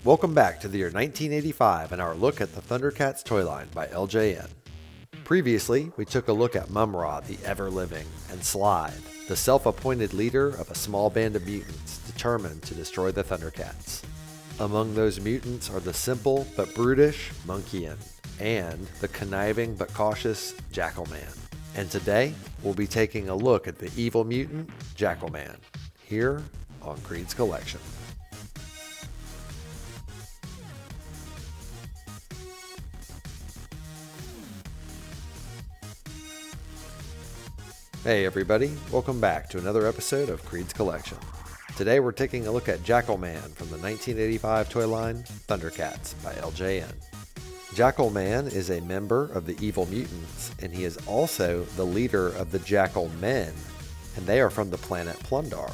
Welcome back to the year 1985 and our look at the Thundercats toy line by LJN. Previously, we took a look at Mumm-Ra, the ever-living, and Slide, the self-appointed leader of a small band of mutants determined to destroy the Thundercats. Among those mutants are the simple but brutish Monkeyan and the conniving but cautious Jackalman. And today, we'll be taking a look at the evil mutant Jackalman, here on Creed's Collection. Hey everybody, welcome back to another episode of Creed's Collection. Today we're taking a look at Jackalman from the 1985 toy line Thundercats by LJN. Jackalman is a member of the Evil Mutants, and he is also the leader of the Jackalmen, and they are from the planet Plundar.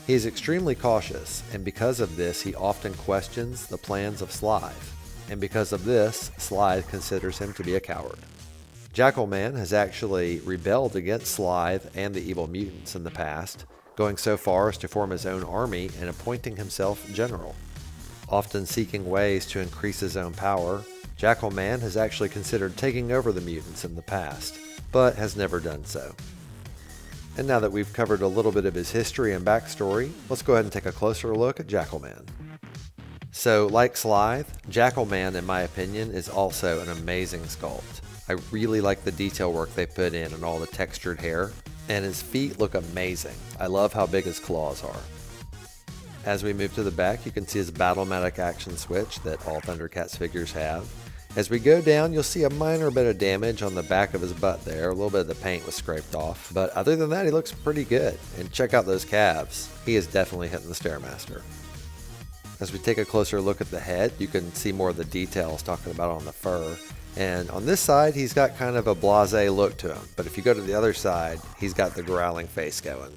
He is extremely cautious, and because of this he often questions the plans of Slide, and because of this, Slide considers him to be a coward. Jackalman has actually rebelled against Slide and the Evil Mutants in the past, going so far as to form his own army and appointing himself general. Often seeking ways to increase his own power, Jackalman has actually considered taking over the mutants in the past, but has never done so. And now that we've covered a little bit of his history and backstory, let's go ahead and take a closer look at Jackalman. So, like Slide, Jackalman, in my opinion, is also an amazing sculpt. I really like the detail work they put in and all the textured hair, and his feet look amazing. I love how big his claws are. As we move to the back, you can see his Battle-Matic action switch that all Thundercats figures have. As we go down, you'll see a minor bit of damage on the back of his butt there. A little bit of the paint was scraped off, but other than that, he looks pretty good. And check out those calves. He is definitely hitting the Stairmaster. As we take a closer look at the head, you can see more of the details talking about on the fur. And on this side, he's got kind of a blasé look to him, but if you go to the other side, he's got the growling face going.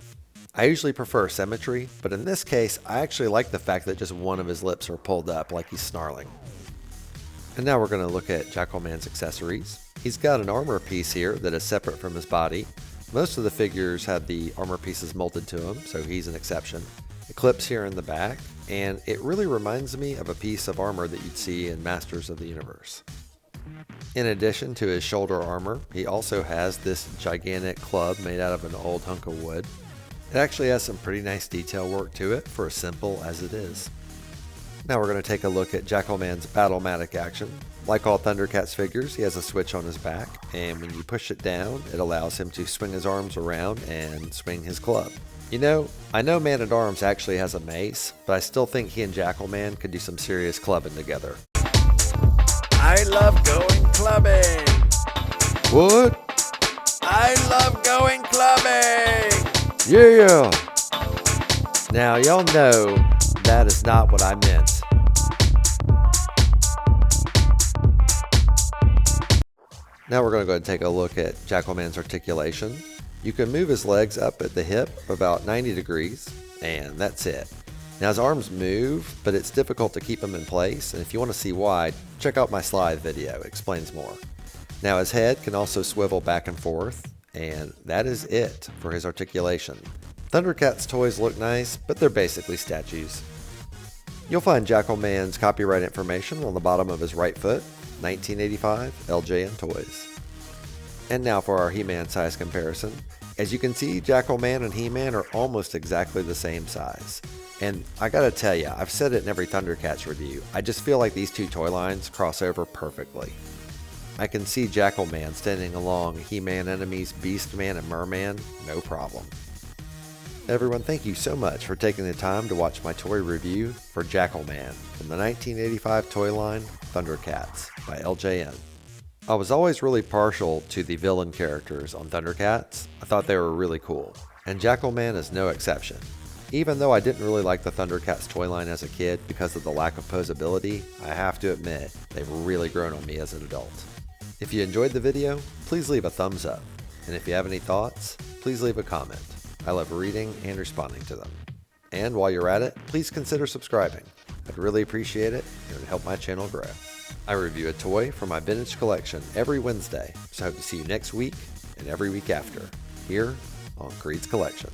I usually prefer symmetry, but in this case, I actually like the fact that just one of his lips are pulled up like he's snarling. And now we're going to look at Jackalman's accessories. He's got an armor piece here that is separate from his body. Most of the figures have the armor pieces molded to him, so he's an exception. It clips here in the back, and it really reminds me of a piece of armor that you'd see in Masters of the Universe. In addition to his shoulder armor, he also has this gigantic club made out of an old hunk of wood. It actually has some pretty nice detail work to it for as simple as it is. Now we're going to take a look at Jackalman's Battle-Matic action. Like all Thundercats figures, he has a switch on his back, and when you push it down, it allows him to swing his arms around and swing his club. You know, I know Man-at-Arms actually has a mace, but I still think he and Jackalman could do some serious clubbing together. I love going clubbing. What? I love going clubbing. Yeah! Now, y'all know that is not what I meant. Now we're going to go ahead and take a look at Jackalman's articulation. You can move his legs up at the hip about 90 degrees, and that's it. Now his arms move, but it's difficult to keep them in place, and if you want to see why, check out my Slide video, it explains more. Now his head can also swivel back and forth, and that is it for his articulation. Thundercats toys look nice, but they're basically statues. You'll find Jackalman's copyright information on the bottom of his right foot, 1985 LJN Toys. And now for our He-Man size comparison. As you can see, Jackalman and He-Man are almost exactly the same size. And I gotta tell you, I've said it in every Thundercats review, I just feel like these two toy lines cross over perfectly. I can see Jackalman standing along He-Man enemies Beastman and Merman, no problem. Everyone, thank you so much for taking the time to watch my toy review for Jackalman from the 1985 toy line Thundercats by LJN. I was always really partial to the villain characters on Thundercats. I thought they were really cool, and Jackalman is no exception. Even though I didn't really like the Thundercats toy line as a kid because of the lack of posability, I have to admit, they've really grown on me as an adult. If you enjoyed the video, please leave a thumbs up. And if you have any thoughts, please leave a comment. I love reading and responding to them. And while you're at it, please consider subscribing. I'd really appreciate it, and it would help my channel grow. I review a toy from my vintage collection every Wednesday, so I hope to see you next week and every week after, here on Creed's Collection.